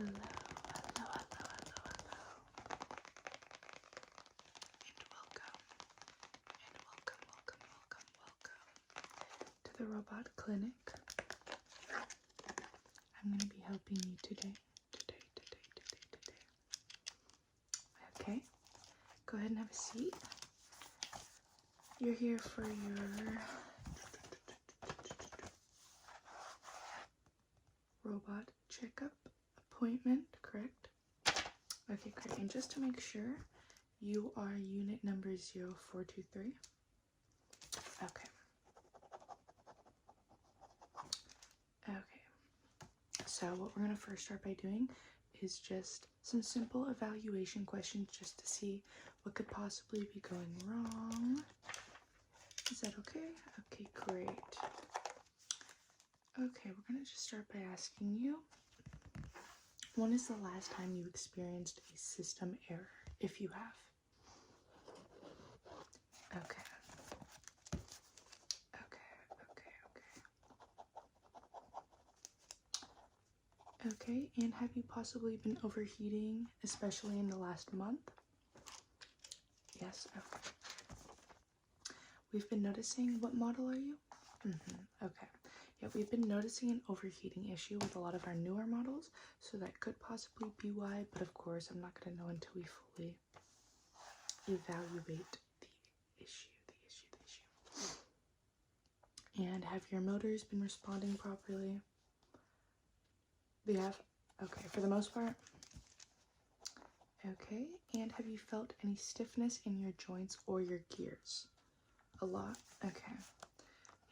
Hello, hello, hello, hello, hello. And welcome, welcome to the Robot Clinic. I'm going to be helping you today. Okay, go ahead and have a seat. You're here for your robot checkup appointment, correct? Okay, great. And just to make sure, you are unit number 0423. Okay. So what we're going to first start by doing is just some simple evaluation questions just to see what could possibly be going wrong. Is that okay? Okay, great. Okay, we're going to just start by asking you, when is the last time you experienced a system error, if you have? Okay. Okay, and have you possibly been overheating, especially in the last month? Yes, okay. We've been noticing, what model are you? Okay. Yeah, we've been noticing an overheating issue with a lot of our newer models, so that could possibly be why, but of course I'm not going to know until we fully evaluate the issue. And have your motors been responding properly? They have? Okay, for the most part? Okay, and have you felt any stiffness in your joints or your gears? A lot? Okay.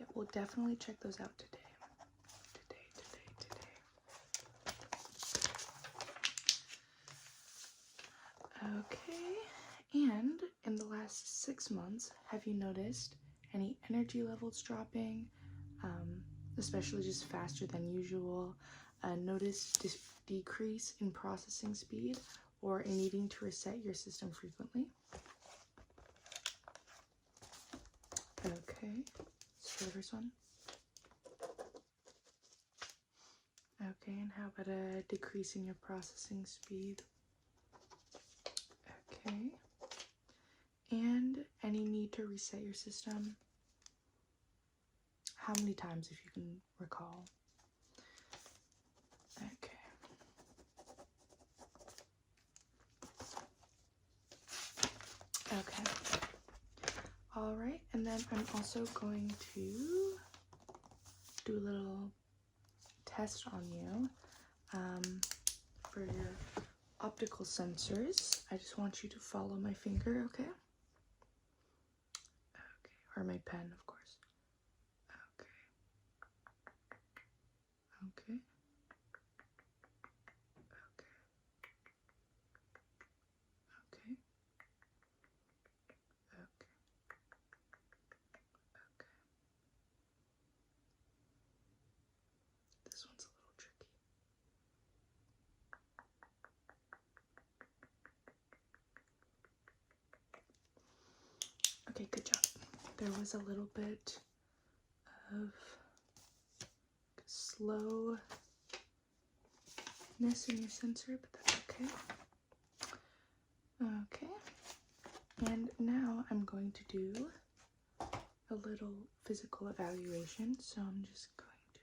Yeah, we'll definitely check those out today. Okay, and in the last 6 months, have you noticed any energy levels dropping, especially just faster than usual? Noticed decrease in processing speed or in needing to reset your system frequently? Okay, so the first one. Okay, and how about a decrease in your processing speed? Okay, and any need to reset your system? How many times, if you can recall? Okay. Okay. All right, and then I'm also going to do a little test on you for your optical sensors. I just want you to follow my finger, okay? Okay, or my pen, of course. Okay. Okay. Okay. This one's a little tricky. Okay, good job. There was a little bit of slowness in your sensor, but that's okay. Okay, and now I'm going to do a little physical evaluation, so I'm just going to...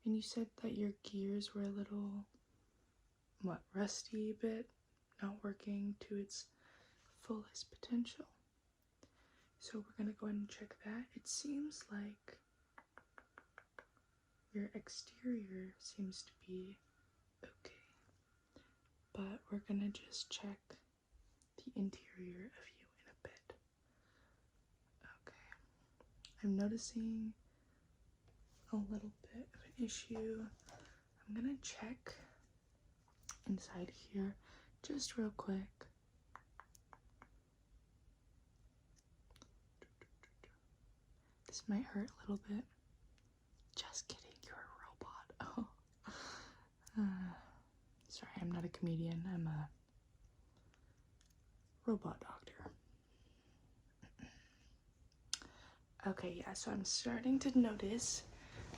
And you said that your gears were a little, rusty a bit, not working to its fullest potential. So we're going to go ahead and check that. It seems like your exterior seems to be okay, but we're going to just check the interior of you in a bit. Okay, I'm noticing a little bit of an issue. I'm going to check inside here just real quick. This might hurt a little bit. Just kidding, you're a robot. Oh. Sorry, I'm not a comedian. I'm a robot doctor. Okay, yeah, so I'm starting to notice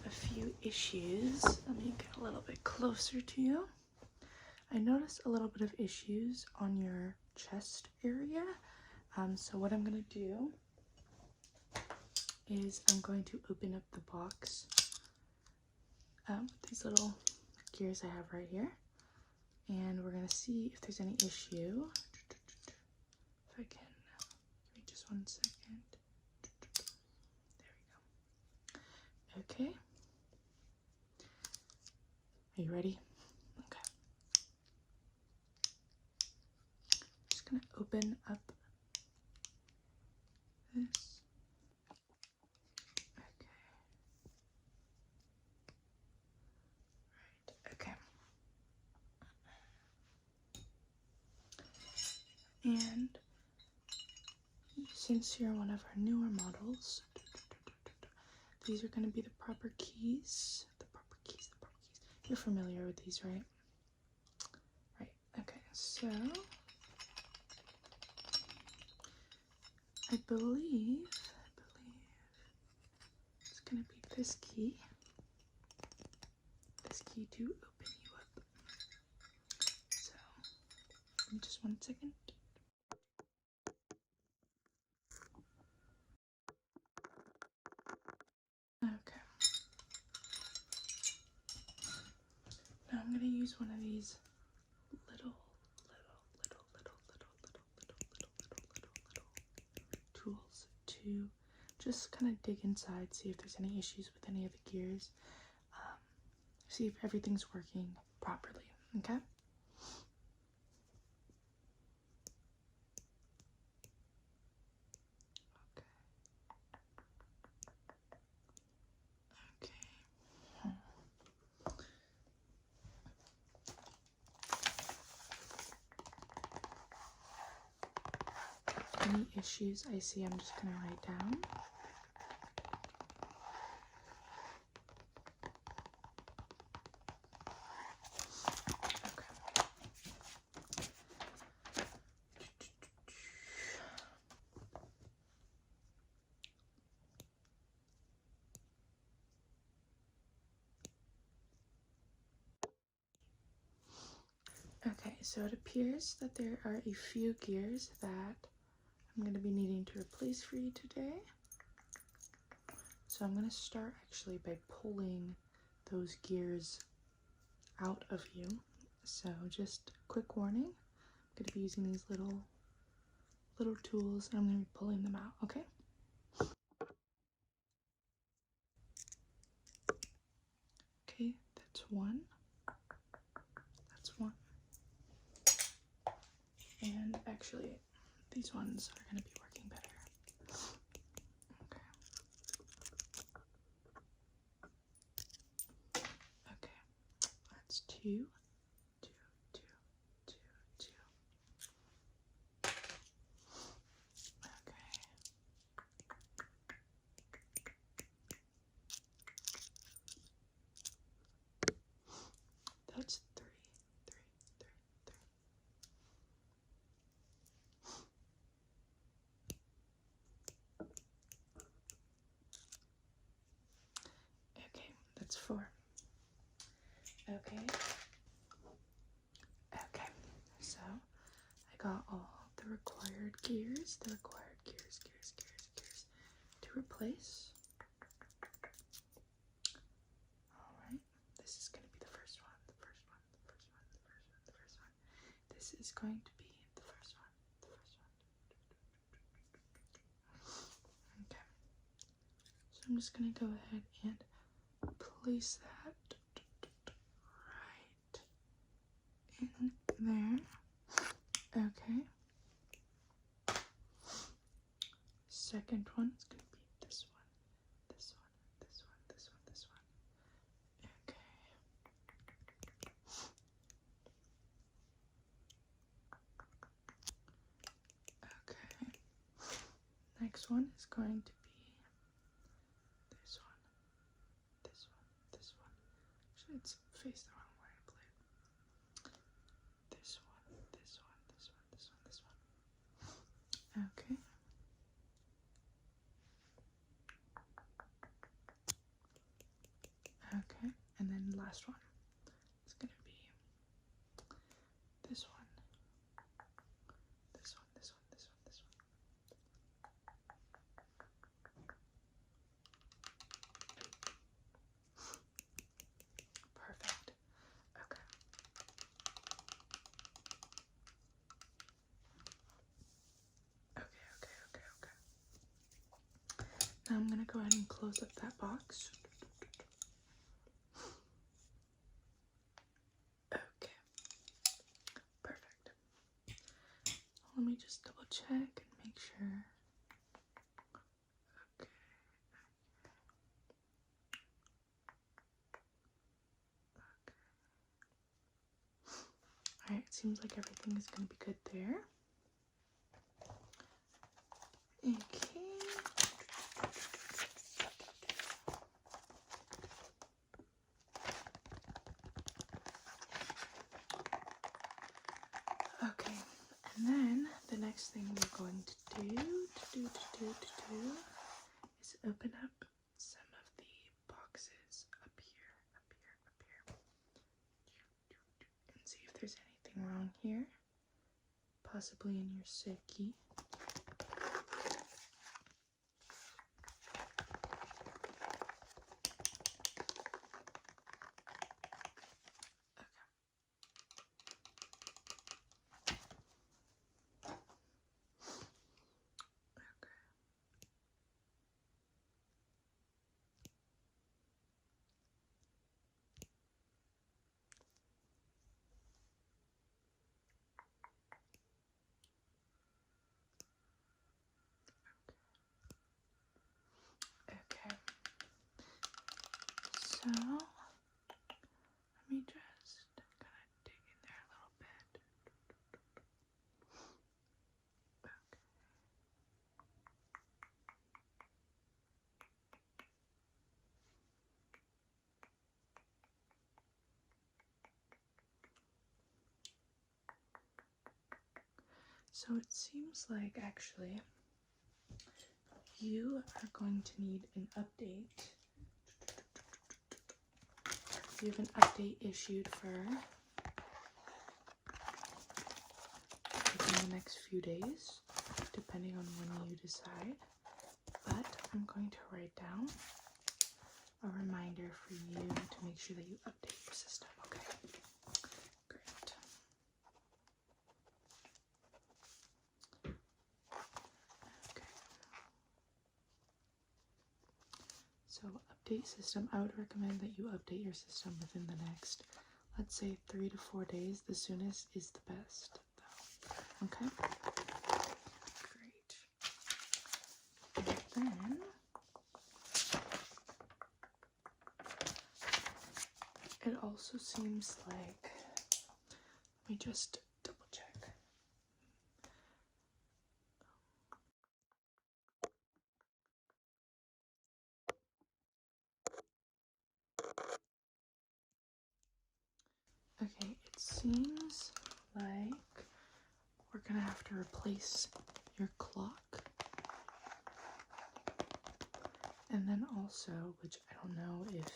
a few issues. Let me get a little bit closer to you. I noticed a little bit of issues on your chest area. So what I'm going to do is I'm going to open up the box with these little gears I have right here. And we're going to see if there's any issue. If I can, give me just 1 second. There we go. Okay. Are you ready? Okay. Just going to open up this. Okay. And since you're one of our newer models, these are going to be the proper keys. The proper keys. You're familiar with these, right? Right. Okay. So I believe it's going to be this key. This key to open you up. So, give me just 1 second. Okay. Now I'm going to use one of these little tools to just kind of dig inside, see if there's any issues with any of the gears, see if everything's working properly. Okay. Any issues I see, I'm just going to write down. Okay, so it appears that there are a few gears that I'm going to be needing to replace for you today. So I'm going to start actually by pulling those gears out of you. So just quick warning, I'm going to be using these little tools and I'm going to be pulling them out, okay? Okay, that's one. That's one. And actually, these ones are going to be working better. Okay, that's two. That's three. Okay, that's four. Okay, so I got all the required gears, to replace. Alright, this is going to be the first one. This is going to be the first one. Okay, so I'm just going to go ahead and place that right in there. Okay. Second one is going to be this one. Okay. Okay. Next one is going to be this one. Actually, it's faced the wrong way. I believe. This one. Okay. Okay, and then last one. It's gonna be this one. This one, this one, this one, this one. Perfect. Okay. Okay. Now I'm gonna go ahead and close up that box. Okay. Perfect. Let me just double check and make sure. Okay. Alright, it seems like everything is going to be good there. Okay. Okay, and then the next thing we're going to do is open up some of the boxes up here, and see if there's anything wrong here, possibly in your psyche. Okay, so let me just kind of dig in there a little bit. So it seems like actually you are going to need an update. You have an update issued for within the next few days, depending on when you decide. But I'm going to write down a reminder for you to make sure that you update your system, okay? Great. Okay. So update system, I would recommend that you update your system within the next, let's say 3 to 4 days. The soonest is the best, though. Okay? Great. And then it also seems like, let me just double check. Okay, it seems like we're gonna have to replace your clock. And then also, which I don't know if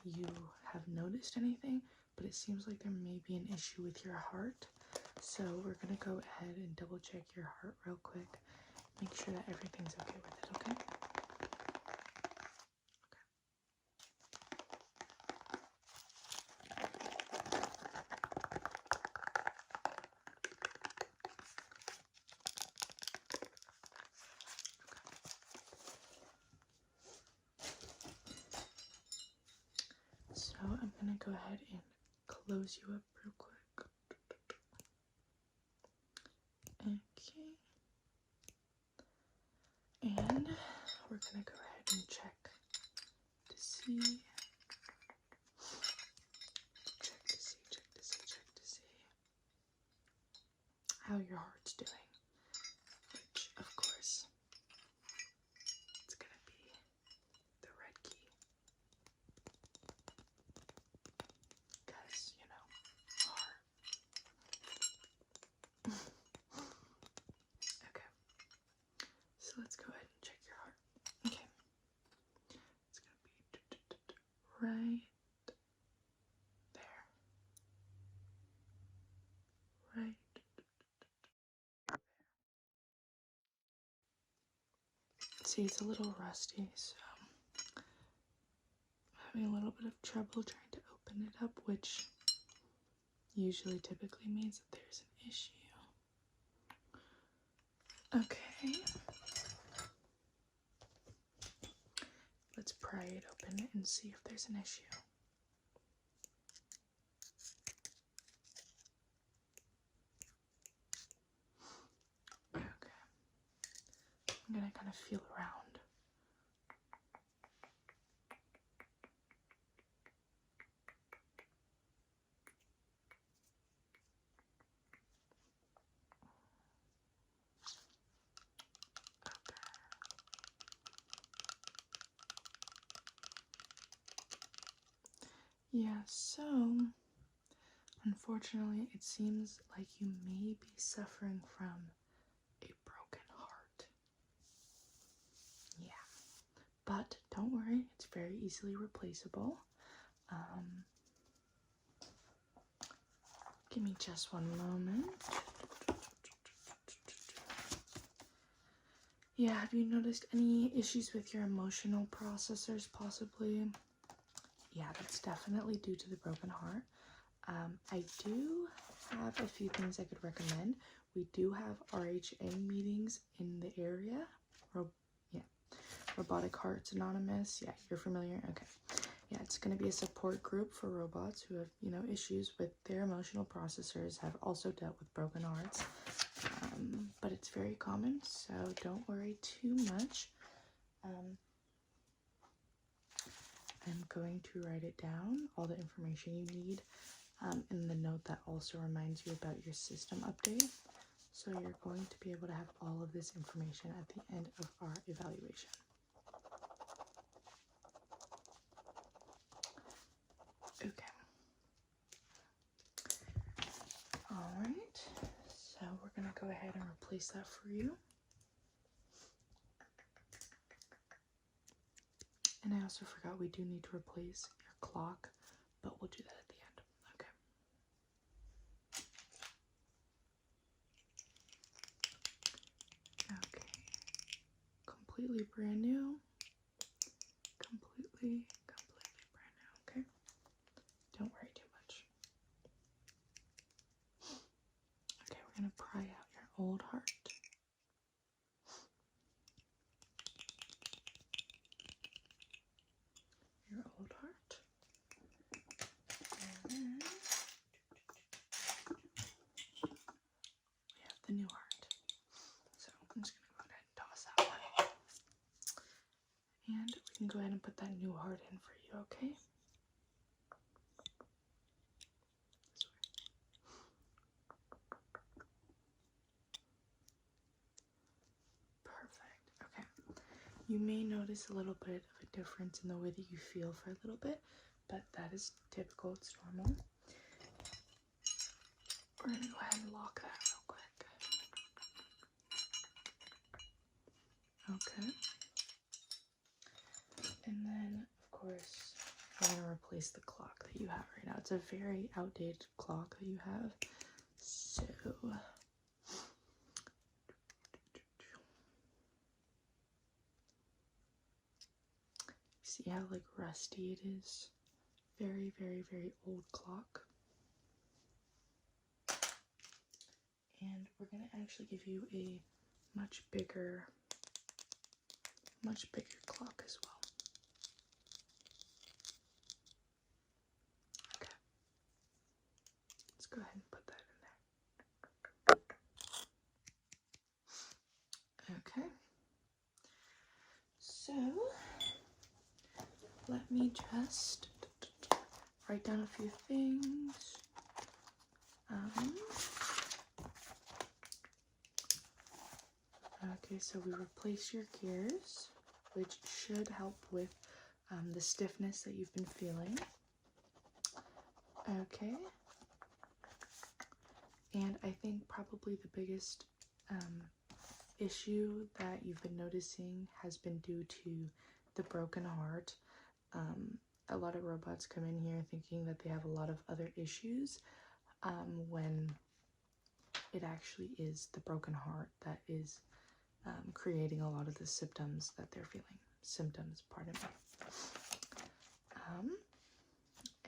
you have noticed anything, but it seems like there may be an issue with your heart. So we're gonna go ahead and double check your heart real quick. Make sure that everything's okay with it, okay? So I'm gonna go ahead and close you up real quick. Okay. And we're gonna go ahead and check to see. Check to see how your heart's doing. Which, of course, it's gonna be the red key. Because, you know, heart. Okay. So let's go ahead and check your heart. Okay. right there. Right. See, it's a little rusty, so I'm having a little bit of trouble trying to open it up, which usually typically means that there's an issue. Okay. Let's pry it open and see if there's an issue. Okay. I'm gonna kind of feel around. Yeah, so unfortunately, it seems like you may be suffering from a broken heart. Yeah, but don't worry, it's very easily replaceable. Give me just one moment. Yeah, have you noticed any issues with your emotional processors possibly? Yeah, that's definitely due to the broken heart. I do have a few things I could recommend. We do have RHA meetings in the area. Robotic Hearts Anonymous. Yeah, you're familiar? Okay. Yeah, it's going to be a support group for robots who have, issues with their emotional processors, have also dealt with broken hearts. But it's very common, so don't worry too much. I'm going to write it down, all the information you need, in the note that also reminds you about your system update. So you're going to be able to have all of this information at the end of our evaluation. Okay. Alright, so we're going to go ahead and replace that for you. And I also forgot we do need to replace your clock, but we'll do that at the end. Okay. Okay. Completely brand new. Completely brand new, okay? Don't worry too much. Okay, we're going to pry out your old heart. Your old heart. And then we have the new heart. So I'm just going to go ahead and toss that one. And we can go ahead and put that new heart in for you, okay? Perfect. Okay. You may notice a little bit of a difference in the way that you feel for a little bit, but that is typical. It's normal. We're going to go ahead and lock that real quick. Okay. And then, of course, we're going to replace the clock that you have right now. It's a very outdated clock that you have. So, see how like rusty it is? Very, very, very old clock. And we're going to actually give you a much bigger clock as well. Okay. Let's go ahead and put that in there. Okay. So, let me just write down a few things. Okay, so we replace your gears, which should help with the stiffness that you've been feeling. Okay. And I think probably the biggest issue that you've been noticing has been due to the broken heart. a lot of robots come in here thinking that they have a lot of other issues, when it actually is the broken heart that is creating a lot of the symptoms that they're feeling. Symptoms, pardon me.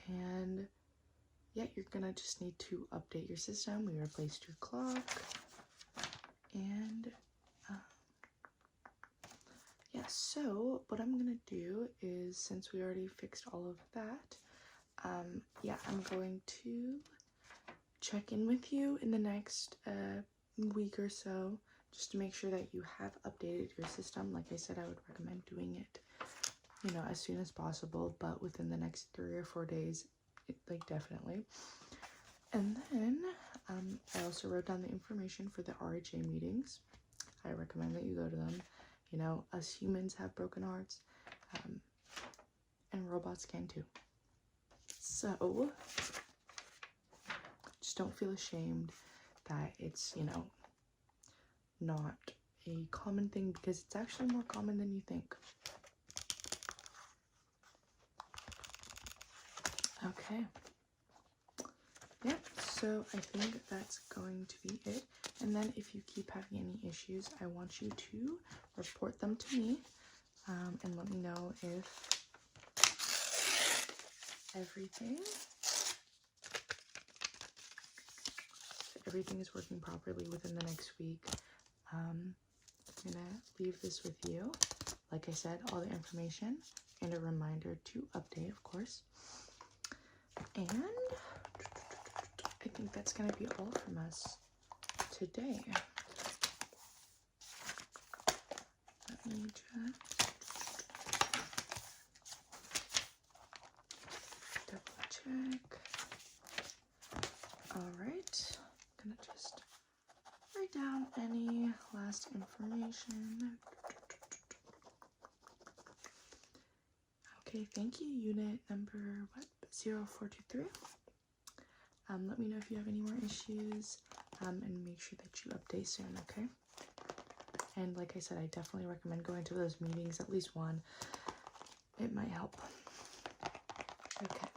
And yeah, you're gonna just need to update your system. We replaced your clock, and yeah, so what I'm gonna do is, since we already fixed all of that, yeah, I'm going to check in with you in the next week or so, just to make sure that you have updated your system. Like I said, I would recommend doing it, you know, as soon as possible, but within the next 3 or 4 days, like definitely. And then I also wrote down the information for the RHA meetings. I recommend that you go to them. You know, us humans have broken hearts, and robots can too. So just don't feel ashamed that it's, you know, not a common thing, because it's actually more common than you think. Okay. Yeah, so I think that's going to be it. And then if you keep having any issues, I want you to report them to me, and let me know if everything is working properly within the next week. I'm gonna leave this with you. Like I said, all the information and a reminder to update, of course. And I think that's gonna be all from us today. Let me just double check. All right, I'm gonna just write down any last information. Okay, thank you. Unit number 0423. Let me know if you have any more issues, and make sure that you update soon, okay? And like I said, I definitely recommend going to those meetings, at least one. It might help. Okay.